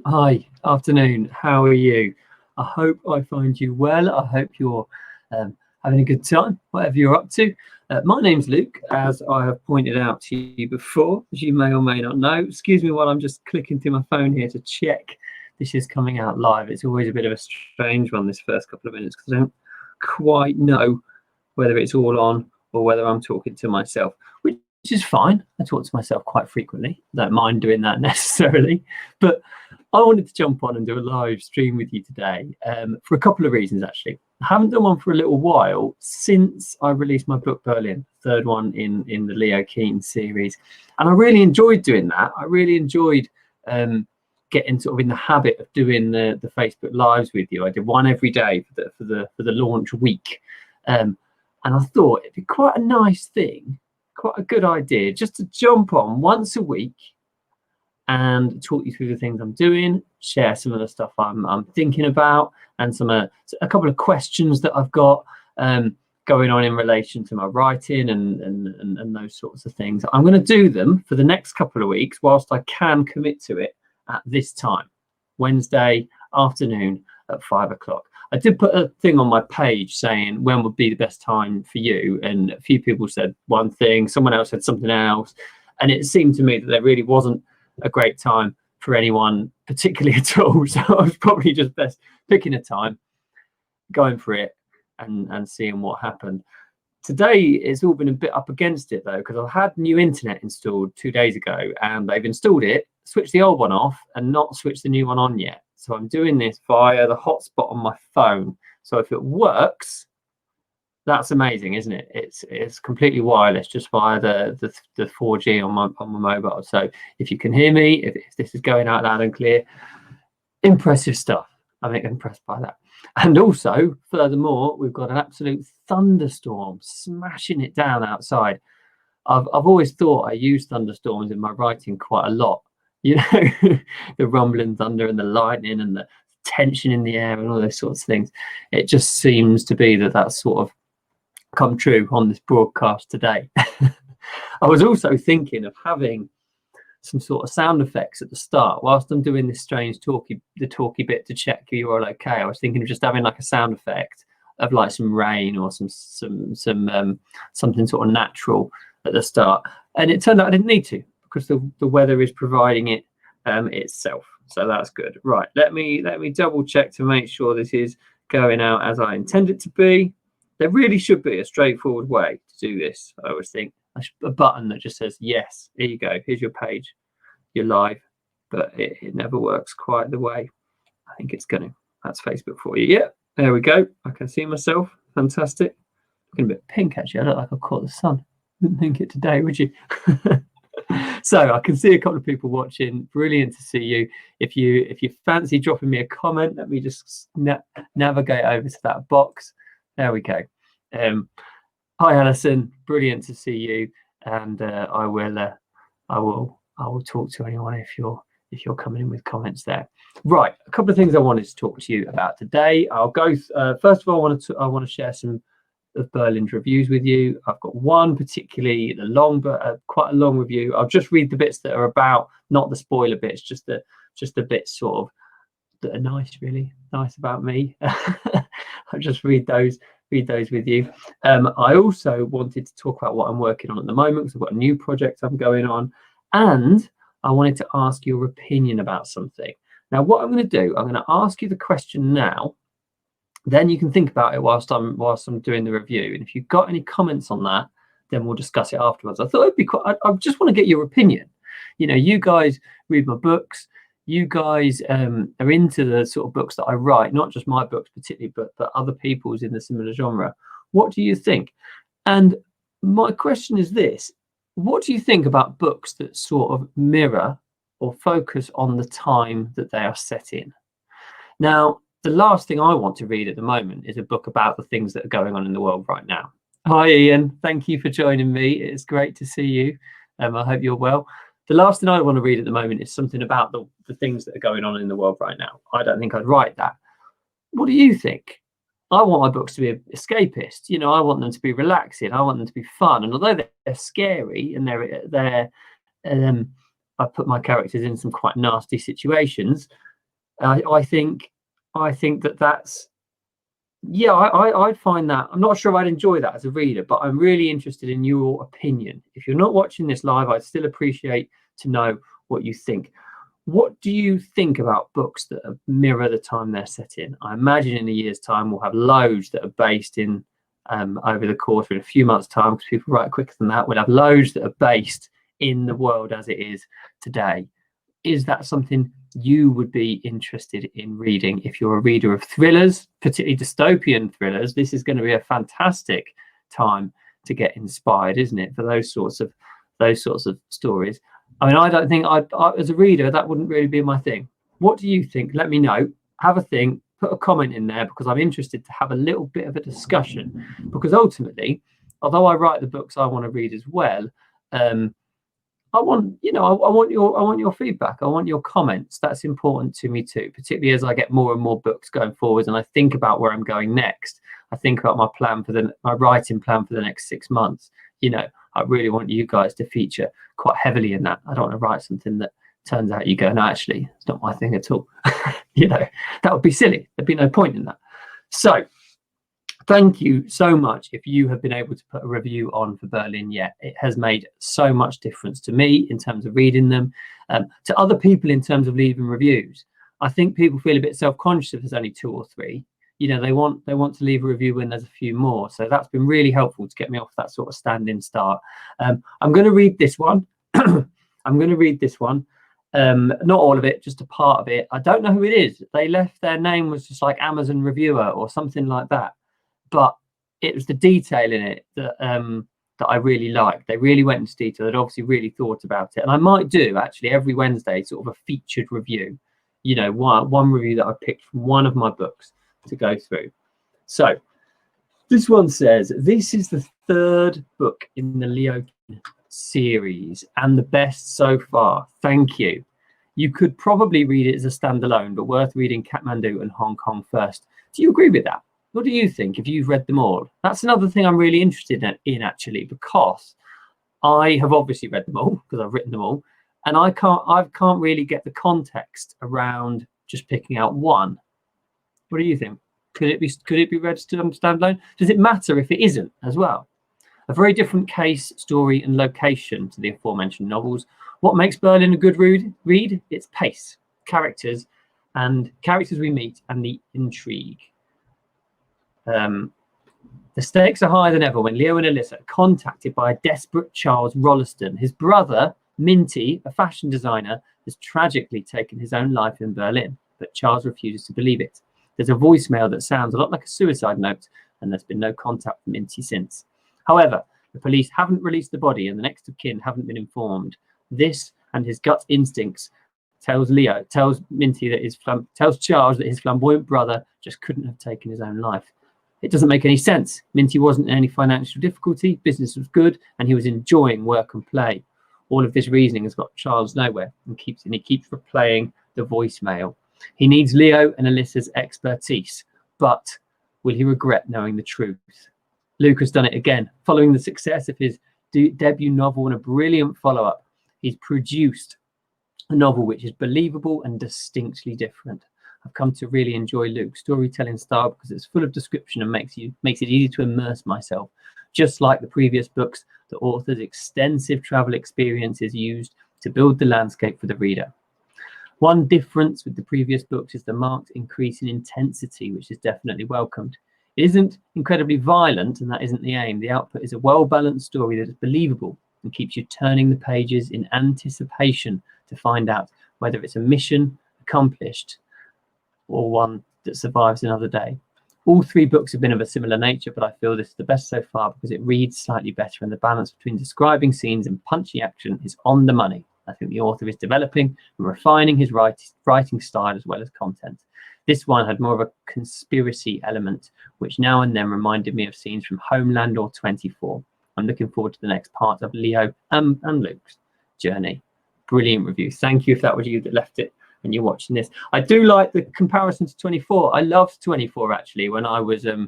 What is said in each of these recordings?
Hi, afternoon. How are you? I hope I find you well. I hope you're having a good time, whatever you're up to. My name's Luke, as I have pointed out to you before, as you may or may not know. Excuse me while I'm just clicking through my phone here to check this is coming out live. It's always a bit of a strange one, this first couple of minutes, because I don't quite know whether it's all on or whether I'm talking to myself, which is fine. I talk to myself quite frequently. I don't mind doing that necessarily. But I wanted to jump on and do a live stream with you today for a couple of reasons, actually. I haven't done one for a little while since I released my book, Berlin, third one in the Leo Keane series. And I really enjoyed doing that. I really enjoyed getting sort of in the habit of doing the Facebook Lives with you. I did one every day for the launch week. And I thought it'd be quite a nice thing, quite a good idea, just to jump on once a week and talk you through the things I'm doing, share some of the stuff I'm thinking about, and a couple of questions that I've got going on in relation to my writing and those sorts of things. I'm going to do them for the next couple of weeks whilst I can commit to it at this time, Wednesday afternoon at 5 o'clock. I did put a thing on my page saying when would be the best time for you, and a few people said one thing, someone else said something else, and it seemed to me that there really wasn't a great time for anyone particularly at all. So I was probably just best picking a time, going for it, and seeing what happened. Today it's all been a bit up against it though, because I've had new internet installed 2 days ago, and they've installed it, switched the old one off, and not switched the new one on yet. So I'm doing this via the hotspot on my phone. So if it works, that's amazing, isn't it? It's completely wireless, just via the 4G on my mobile. So if you can hear me, if this is going out loud and clear, impressive stuff. I'm impressed by that. And also, furthermore, we've got an absolute thunderstorm smashing it down outside. I've always thought I use thunderstorms in my writing quite a lot. You know, the rumbling thunder and the lightning and the tension in the air and all those sorts of things. It just seems to be that that's sort of come true on this broadcast today. I was also thinking of having some sort of sound effects at the start whilst I'm doing this strange talky bit to check you're all okay. I was thinking of just having like a sound effect of like some rain or something sort of natural at the start, and it turned out I didn't need to, because the weather is providing it itself. So that's good. Right, let me double check to make sure this is going out as I intend it to be. There really should be a straightforward way to do this. I always think a button that just says yes, here you go, here's your page, you're live, but it never works quite the way I think it's going to. That's Facebook for you. Yeah, there we go. I can see myself. Fantastic. Looking a bit pink actually. I look like I've caught the sun. Wouldn't think it today, would you? So I can see a couple of people watching. Brilliant to see you. If you fancy dropping me a comment, let me just navigate over to that box. There we go. Hi Alison, brilliant to see you. And I will talk to anyone if you're coming in with comments there. Right, a couple of things I wanted to talk to you about today. I'll go first of all. I want to share some of Berlin's reviews with you. I've got one particularly quite a long review. I'll just read the bits that are about, not the spoiler bits, just the bits sort of that are nice, really nice about me. I'll just read those with you. I also wanted to talk about what I'm working on at the moment, because I've got a new project I'm going on, and I wanted to ask your opinion about something. Now, what I'm going to do, I'm going to ask you the question now, then you can think about it whilst I'm doing the review. And if you've got any comments on that, then we'll discuss it afterwards. I thought it'd be quite, I just want to get your opinion. You know, you guys read my books. You guys are into the sort of books that I write, not just my books particularly, but other people's in the similar genre. What do you think? And my question is this: what do you think about books that sort of mirror or focus on the time that they are set in? Now, the last thing I want to read at the moment is a book about the things that are going on in the world right now. Hi, Ian. Thank you for joining me. It's great to see you. I hope you're well. The last thing I want to read at the moment is something about the things that are going on in the world right now. I don't think I'd write that. What do you think? I want my books to be escapist. You know, I want them to be relaxing. I want them to be fun. And although they're scary and I put my characters in some quite nasty situations, I think that's, yeah, I'd find that, I'm not sure I'd enjoy that as a reader, but I'm really interested in your opinion. If you're not watching this live, I'd still appreciate to know what you think. What do you think about books that mirror the time they're set in? I imagine in a year's time we'll have loads that are based in over the course of a few months' time, because people write quicker than that. We'll have loads that are based in the world as it is today. Is that something you would be interested in reading? If you're a reader of thrillers, particularly dystopian thrillers, this is going to be a fantastic time to get inspired, isn't it, for those sorts of stories. I mean, I don't think I as a reader, that wouldn't really be my thing. What do you think? Let me know. Have a think, put a comment in there, because I'm interested to have a little bit of a discussion, because ultimately, although I write the books I want to read as well, I want, I want your feedback. I want your comments. That's important to me too, particularly as I get more and more books going forwards, and I think about where I'm going next. I think about my writing plan for the next 6 months. I really want you guys to feature quite heavily in that. I don't want to write something that turns out you go, no, actually, it's not my thing at all. That would be silly. There'd be no point in that. So thank you so much if you have been able to put a review on for Berlin yet. It has made so much difference to me in terms of reading them, to other people in terms of leaving reviews. I think people feel a bit self-conscious if there's only 2 or 3. They want to leave a review when there's a few more. So that's been really helpful to get me off that sort of standing start. I'm going to read this one. I'm going to read this one. Not all of it, just a part of it. I don't know who it is. They left their name was just like Amazon reviewer or something like that. But it was the detail in it that I really liked. They really went into detail. They'd obviously really thought about it. And I might do actually every Wednesday sort of a featured review. One review that I picked from one of my books to go through. So this one says, this is the 3rd book in the Leo Keane series and the best so far. Thank you. You could probably read it as a standalone, but worth reading Kathmandu and Hong Kong first. Do you agree with that? What do you think if you've read them all? That's another thing I'm really interested in actually, because I have obviously read them all because I've written them all, and I can't really get the context around just picking out one. What do you think? Could it be read standalone? Does it matter if it isn't as well? A very different case, story, and location to the aforementioned novels. What makes Berlin a good read? Its pace, characters we meet, and the intrigue. The stakes are higher than ever when Leo and Alyssa are contacted by a desperate Charles Rolleston. His brother, Minty, a fashion designer, has tragically taken his own life in Berlin, but Charles refuses to believe it. There's a voicemail that sounds a lot like a suicide note, and there's been no contact from Minty since. However, the police haven't released the body, and the next of kin haven't been informed. This and his gut instincts tells Charles that his flamboyant brother just couldn't have taken his own life. It doesn't make any sense. Minty wasn't in any financial difficulty, business was good, and he was enjoying work and play. All of this reasoning has got Charles nowhere, and he keeps replaying the voicemail. He needs Leo and Alyssa's expertise, but will he regret knowing the truth? Luke has done it again. Following the success of his debut novel and a brilliant follow-up, he's produced a novel which is believable and distinctly different. I've come to really enjoy Luke's storytelling style because it's full of description and makes it easy to immerse myself. Just like the previous books, the author's extensive travel experience is used to build the landscape for the reader. One difference with the previous books is the marked increase in intensity, which is definitely welcomed. It isn't incredibly violent, and that isn't the aim. The output is a well-balanced story that is believable and keeps you turning the pages in anticipation to find out whether it's a mission accomplished or one that survives another day. All 3 books have been of a similar nature, but I feel this is the best so far because it reads slightly better and the balance between describing scenes and punchy action is on the money. I think the author is developing and refining his writing style as well as content. This one had more of a conspiracy element, which now and then reminded me of scenes from Homeland or 24. I'm looking forward to the next part of Leo and Luke's journey. Brilliant review. Thank you if that was you that left it when you're watching this. I do like the comparison to 24. I loved 24 actually when I was a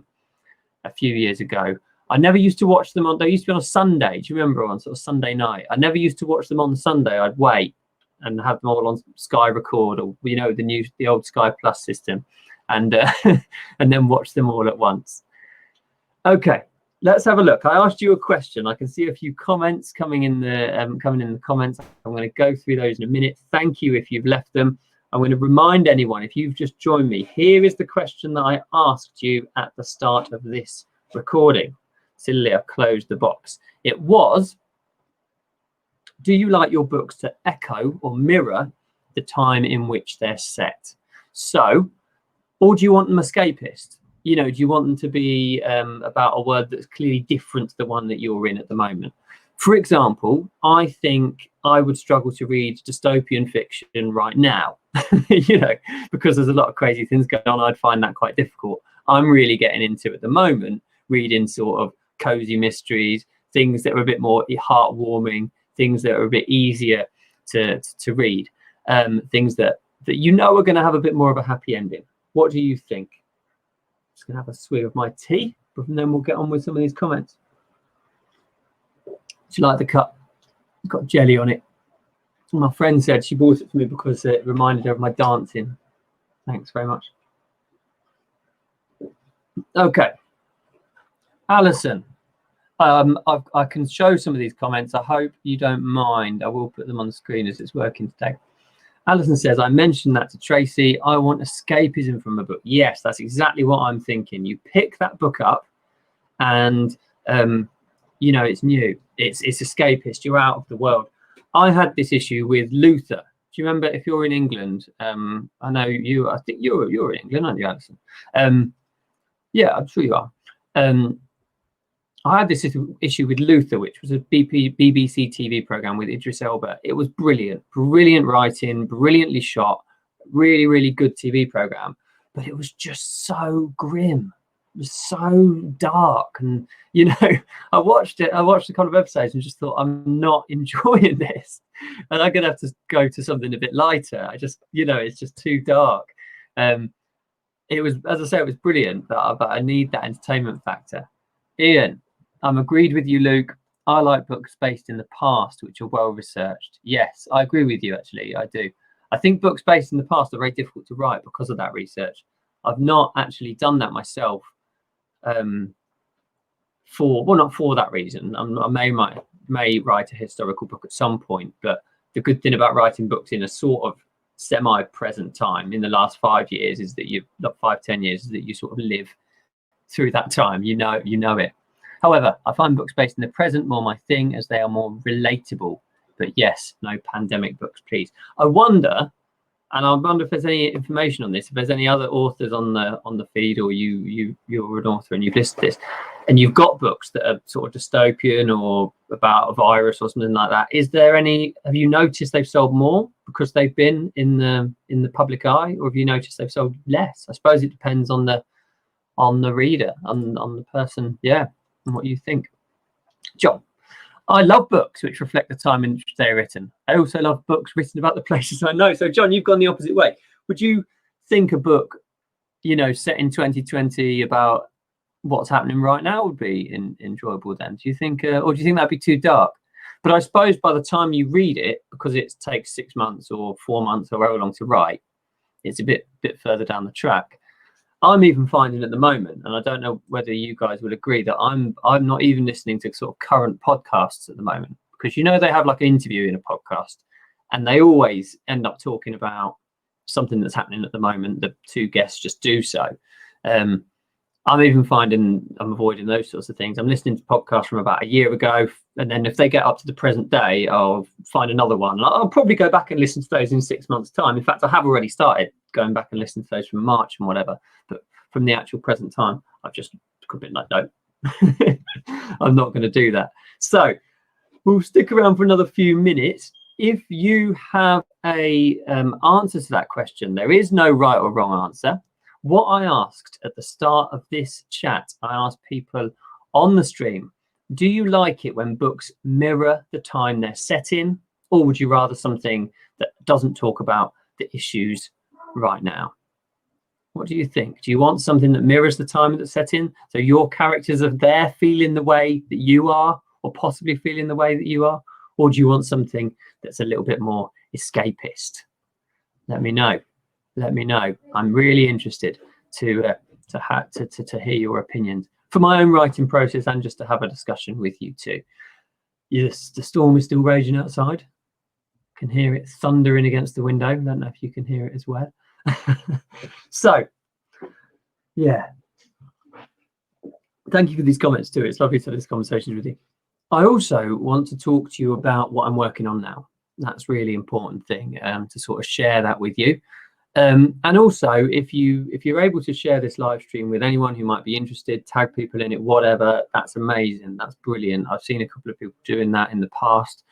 few years ago. I never used to watch them they used to be on a Sunday. Do you remember on sort of Sunday night? I never used to watch them on Sunday. I'd wait and have them all on Sky Record, or the old Sky Plus system, and and then watch them all at once. Okay, let's have a look. I asked you a question. I can see a few comments coming in the comments. I'm going to go through those in a minute. Thank you if you've left them. I'm going to remind anyone, if you've just joined me, here is the question that I asked you at the start of this recording. Silly, I've closed the box. It was, do you like your books to echo or mirror the time in which they're set? So, or do you want them escapist? Do you want them to be about a world that's clearly different to the one that you're in at the moment? For example, I think I would struggle to read dystopian fiction right now, because there's a lot of crazy things going on. I'd find that quite difficult. I'm really getting into at the moment, reading sort of cozy mysteries, things that are a bit more heartwarming, things that are a bit easier to read, things that are going to have a bit more of a happy ending. What do you think? Just going to have a swig of my tea, and then we'll get on with some of these comments. Do you like the cup? It's got jelly on it. My friend said she bought it for me because it reminded her of my dancing. Thanks very much. Okay. Alison, I can show some of these comments. I hope you don't mind. I will put them on the screen as it's working today. Alison says, I mentioned that to Tracy. I want escapism from a book. Yes, that's exactly what I'm thinking. You pick that book up and, it's new. It's escapist. You're out of the world. I had this issue with Luther. Do you remember, if you're in England, I know I think you're in England, aren't you, Alison? Yeah, I'm sure you are. I had this issue with Luther, which was a BBC TV program with Idris Elba. It was brilliant writing, brilliantly shot, really, really good TV program. But it was just so grim. It was so dark. And, I watched a couple of episodes and just thought, I'm not enjoying this. And I'm going to have to go to something a bit lighter. It's just too dark. It was, as I say, it was brilliant, but I need that entertainment factor. Ian, I'm agreed with you, Luke. I like books based in the past, which are well researched. Yes, I agree with you, actually. I do. I think books based in the past are very difficult to write because of that research. I've not actually done that myself not for that reason. I may write a historical book at some point, but the good thing about writing books in a sort of semi-present time in the last 5 years is that 10 years is that you sort of live through that time. You know it. However, I find books based in the present more my thing, as they are more relatable. But yes, no pandemic books, please. I wonder if there's any information on this, if there's any other authors on the feed, or you're an author and you've listed this, and you've got books that are sort of dystopian or about a virus or something like that. Is there any? Have you noticed they've sold more because they've been in the public eye, or have you noticed they've sold less? I suppose it depends on the reader, on the person. Yeah. And what you think. John, I love books which reflect the time in which they are written. I also love books written about the places I know. So John, you've gone the opposite way. Would you think a book, set in 2020 about what's happening right now would be enjoyable then? Do you think, or do you think that'd be too dark? But I suppose by the time you read it, because it takes 6 months or 4 months or however long to write, it's a bit further down the track. I'm even finding at the moment, and I don't know whether you guys would agree, that I'm not even listening to sort of current podcasts at the moment, because they have like an interview in a podcast, and they always end up talking about something that's happening at the moment. The two guests just do so. I'm even finding I'm avoiding those sorts of things. I'm listening to podcasts from about a year ago, and then if they get up to the present day, I'll find another one. I'll probably go back and listen to those in 6 months' time. In fact, I have already started going back and listening to those from March and whatever. But from the actual present time, I've just been like, no, I'm not going to do that. So we'll stick around for another few minutes. If you have a answer to that question, there is no right or wrong answer. What I asked at the start of this chat, I asked people on the stream, do you like it when books mirror the time they're set in, or would you rather something that doesn't talk about the issues right now? What do you think? Do you want something that mirrors the time that's set in, so your characters are there feeling the way that you are, or possibly feeling the way that you are? Or do you want something that's a little bit more escapist? Let me know. Let me know. I'm really interested to hear your opinions for my own writing process, and just to have a discussion with you too. Yes, the storm is still raging outside. Can hear it thundering against the window. I don't know if you can hear it as well. So, yeah. Thank you for these comments too. It's lovely to have these conversations with you. I also want to talk to you about what I'm working on now. That's really important thing, to sort of share that with you. And also, if you're able to share this live stream with anyone who might be interested, tag people in it, whatever, that's amazing. That's brilliant. I've seen a couple of people doing that in the past.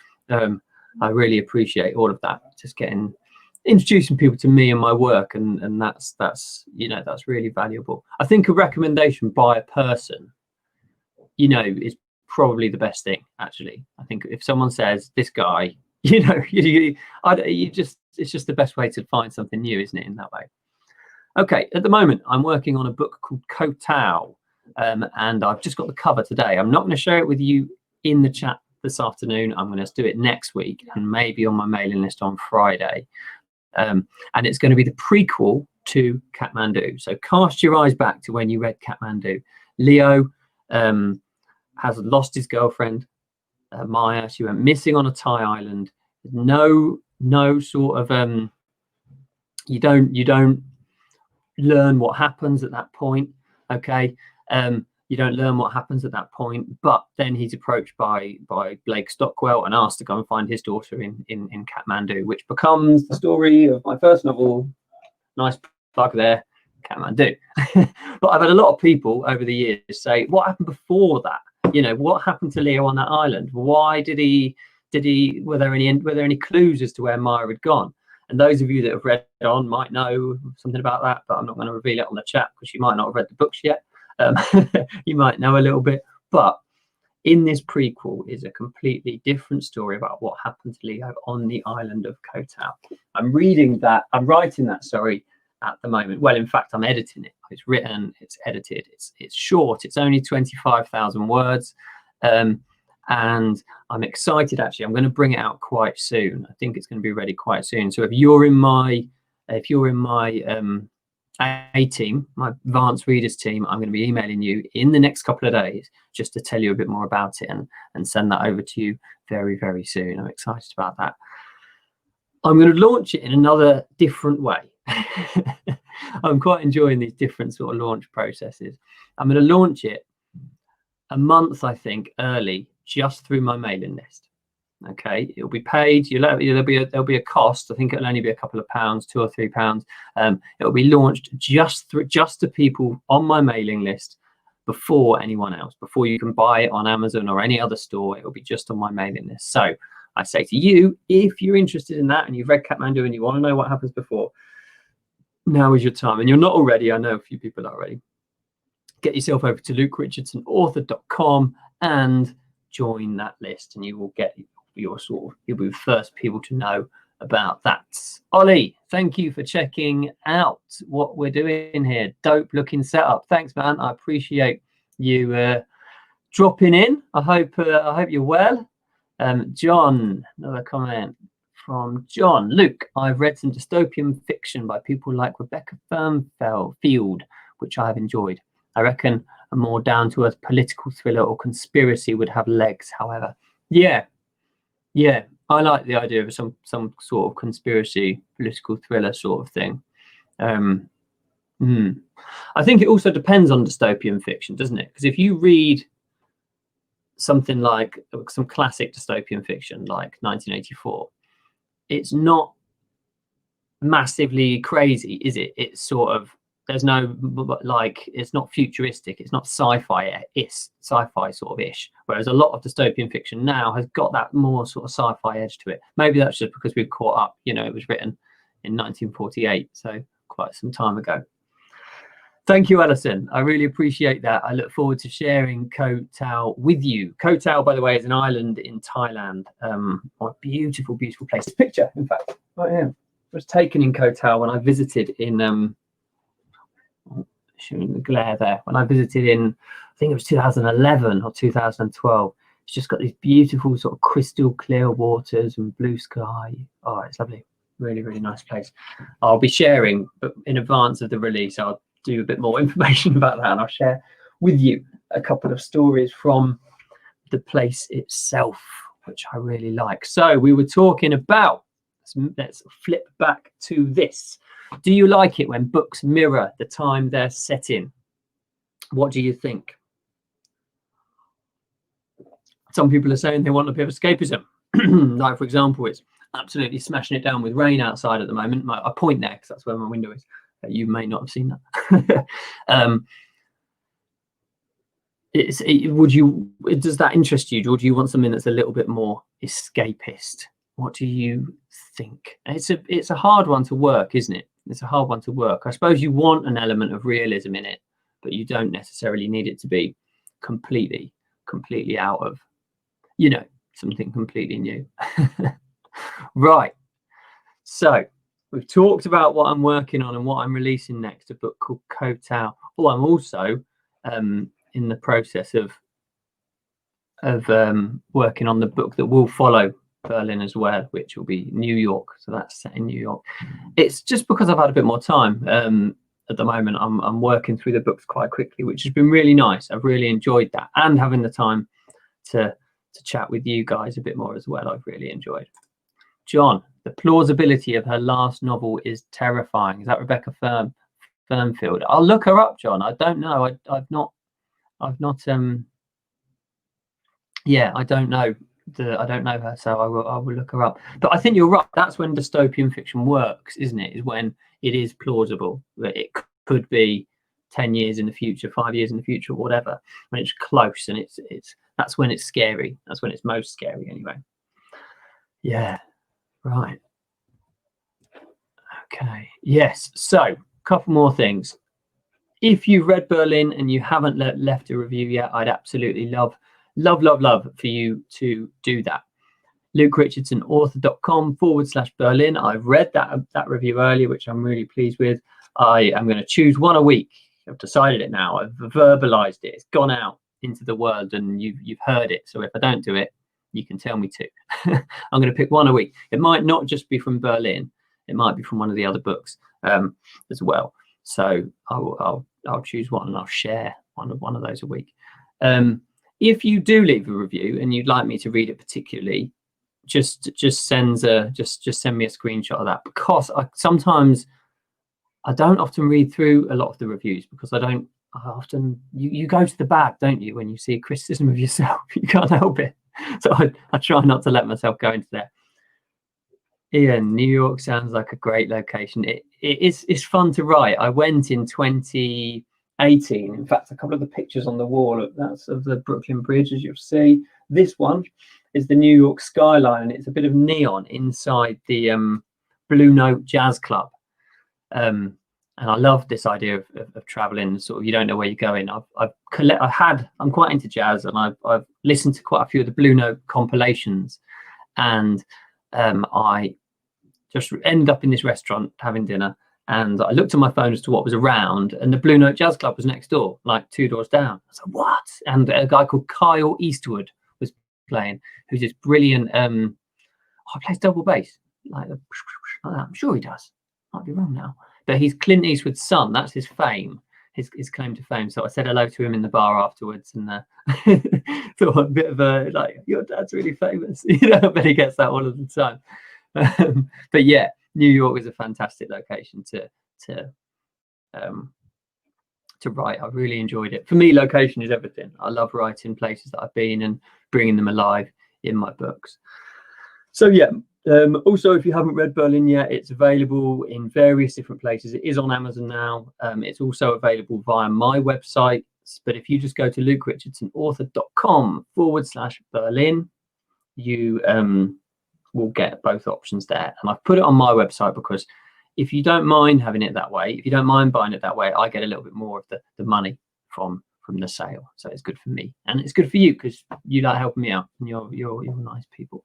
I really appreciate all of that. Just introducing people to me and my work, and that's that's really valuable. I think a recommendation by a person, is probably the best thing. Actually, I think if someone says this guy, it's just the best way to find something new, isn't it? In that way. Okay, at the moment, I'm working on a book called Kotao, and I've just got the cover today. I'm not going to share it with you in the chat this afternoon. I'm going to do it next week, and maybe on my mailing list on Friday. And it's going to be the prequel to Kathmandu. So cast your eyes back to when you read Kathmandu. Leo has lost his girlfriend, Maya. She went missing on a Thai island. No sort of you don't learn what happens at that point. Okay. You don't learn what happens at that point, but then he's approached by Blake Stockwell and asked to go and find his daughter in Kathmandu, which becomes the story of my first novel. Nice plug there, Kathmandu. But I've had a lot of people over the years say, what happened before that? What happened to Leo on that island? Why did he were there any clues as to where Maya had gone? And those of you that have read on might know something about that, but I'm not going to reveal it on the chat because you might not have read the books yet. You might know a little bit, but in this prequel is a completely different story about what happened to Leo on the island of Kotao. I'm writing that story at the moment. Well, in fact, I'm editing it. It's written, it's edited, it's short, it's only 25,000 words. And I'm excited, actually. I'm going to bring it out quite soon. I think it's going to be ready quite soon. So if you're in my A team, my advanced readers team, I'm going to be emailing you in the next couple of days just to tell you a bit more about it and send that over to you very, very soon. I'm excited about that. I'm going to launch it in another different way. I'm quite enjoying these different sort of launch processes. I'm going to launch it a month, I think, early, just through my mailing list. Okay, it'll be paid. There'll be a cost. I think it'll only be a couple of pounds, £2 or £3. It'll be launched just to people on my mailing list before anyone else. Before you can buy it on Amazon or any other store, it will be just on my mailing list. So I say to you, if you're interested in that and you've read Kathmandu and you want to know what happens before, now is your time. And you're not already. I know a few people are already. Get yourself over to lukerichardsonauthor.com and join that list, and you will get you'll be the first people to know about that. Ollie, thank you for checking out what we're doing here. Dope looking setup. Thanks, man. I appreciate you dropping in. I hope you're well. John, another comment from John. Luke, I've read some dystopian fiction by people like Rebecca Fernfield, which I have enjoyed. I reckon a more down-to-earth political thriller or conspiracy would have legs, however. Yeah, I like the idea of some sort of conspiracy, political thriller sort of thing. I think it also depends on dystopian fiction, doesn't it? Because if you read something like some classic dystopian fiction like 1984, it's not massively crazy, is it? It's sort of, there's no, like, it's not futuristic, it's not sci-fi, it's sci-fi sort of ish, whereas a lot of dystopian fiction now has got that more sort of sci-fi edge to it. Maybe that's just because we've caught up, it was written in 1948, so quite some time ago. Thank you, Alison. I really appreciate that. I look forward to sharing Kotao with you. Kotao, by the way, is an island in Thailand. A beautiful, beautiful place. This picture, in fact, right here, was taken in Kotao when I visited in showing the glare there, when I visited in, I think it was 2011 or 2012. It's just got these beautiful sort of crystal clear waters and blue sky. Oh, it's lovely. Really, really nice place. I'll be sharing, but in advance of the release, I'll do a bit more information about that, and I'll share with you a couple of stories from the place itself, which I really like. So we were talking about, let's flip back to this. Do you like it when books mirror the time they're set in? What do you think? Some people are saying they want a bit of escapism. Like, for example, it's absolutely smashing it down with rain outside at the moment. I point there because that's where my window is. You may not have seen that. Does that interest you, or do you want something that's a little bit more escapist? What do you think? It's a hard one to work, isn't it? It's a hard one to work. I suppose you want an element of realism in it, but you don't necessarily need it to be completely out of, something completely new. Right. So we've talked about what I'm working on and what I'm releasing next, a book called Kotao. Oh, I'm also in the process of working on the book that will follow Berlin as well, which will be New York. So that's set in New York. It's just because I've had a bit more time at the moment. I'm working through the books quite quickly, which has been really nice. I've really enjoyed that, and having the time to chat with you guys a bit more as well. I've really enjoyed. John, the plausibility of her last novel is terrifying. Is that Rebecca Fernfield? I'll look her up, John. I don't know. I've not yeah, I don't know her, so I will look her up. But I think you're right. That's when dystopian fiction works, isn't it? Is when it is plausible that it could be 10 years in the future, 5 years in the future, whatever. When it's close, and that's when it's scary. That's when it's most scary, anyway. Yeah, right. Okay. Yes. So, a couple more things. If you've read Berlin and you haven't left a review yet, I'd absolutely love for you to do that. LukeRichardsonAuthor.com/Berlin. I've read that review earlier, which I'm really pleased with. I am going to choose one a week. I've decided it now. I've verbalized it. It's gone out into the world, and you've heard it. So if I don't do it, you can tell me to. I'm going to pick one a week. It might not just be from Berlin. It might be from one of the other books as well. So I'll choose one, and I'll share one of those a week. If you do leave a review and you'd like me to read it particularly, just send me a screenshot of that, because sometimes I don't often read through a lot of the reviews, because you go to the bad, don't you, when you see a criticism of yourself? You can't help it. So I try not to let myself go into there. Ian, New York sounds like a great location. It's fun to write. I went in 2018. In fact, a couple of the pictures on the wall, that's of the Brooklyn Bridge, as you'll see. This one is the New York skyline. It's a bit of neon inside the Blue Note Jazz Club. And I love this idea of traveling. Sort of, you don't know where you're going. I'm quite into jazz, and I've listened to quite a few of the Blue Note compilations, and I just ended up in this restaurant having dinner, and I looked at my phone as to what was around, and the Blue Note Jazz Club was next door, like 2 doors down. I was like, what? And a guy called Kyle Eastwood was playing, who's this brilliant plays double bass like that. I'm sure he does. Might be wrong now, but he's Clint Eastwood's son. That's his fame, his claim to fame. So I said hello to him in the bar afterwards, and thought a bit of a, like, your dad's really famous, but he gets that all of the time. But yeah, New York is a fantastic location to write. I really enjoyed it. For me, location is everything. I love writing places that I've been and bringing them alive in my books. So yeah, also, if you haven't read Berlin yet, it's available in various different places. It is on Amazon now. It's also available via my website. But if you just go to LukeRichardsonAuthor.com/Berlin, you will get both options there. And I've put it on my website because if you don't mind having it that way, if you don't mind buying it that way, I get a little bit more of the money from the sale. So it's good for me, and it's good for you, because you like helping me out, and you're nice people.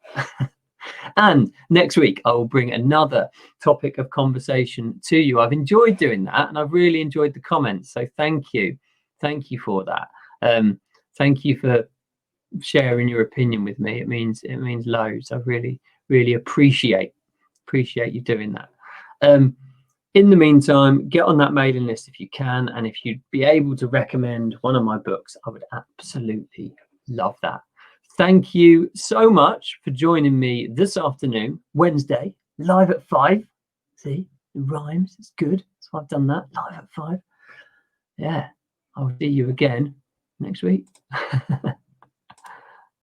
And next week I will bring another topic of conversation to you. I've enjoyed doing that, and I've really enjoyed the comments, so thank you for that. Thank you for sharing your opinion with me. It means loads. I really appreciate you doing that. In the meantime, get on that mailing list if you can, and if you'd be able to recommend one of my books, I would absolutely love that. Thank you so much for joining me this afternoon, Wednesday, live at 5. See, it rhymes. It's good. So I've done that live at 5. Yeah, I'll see you again next week.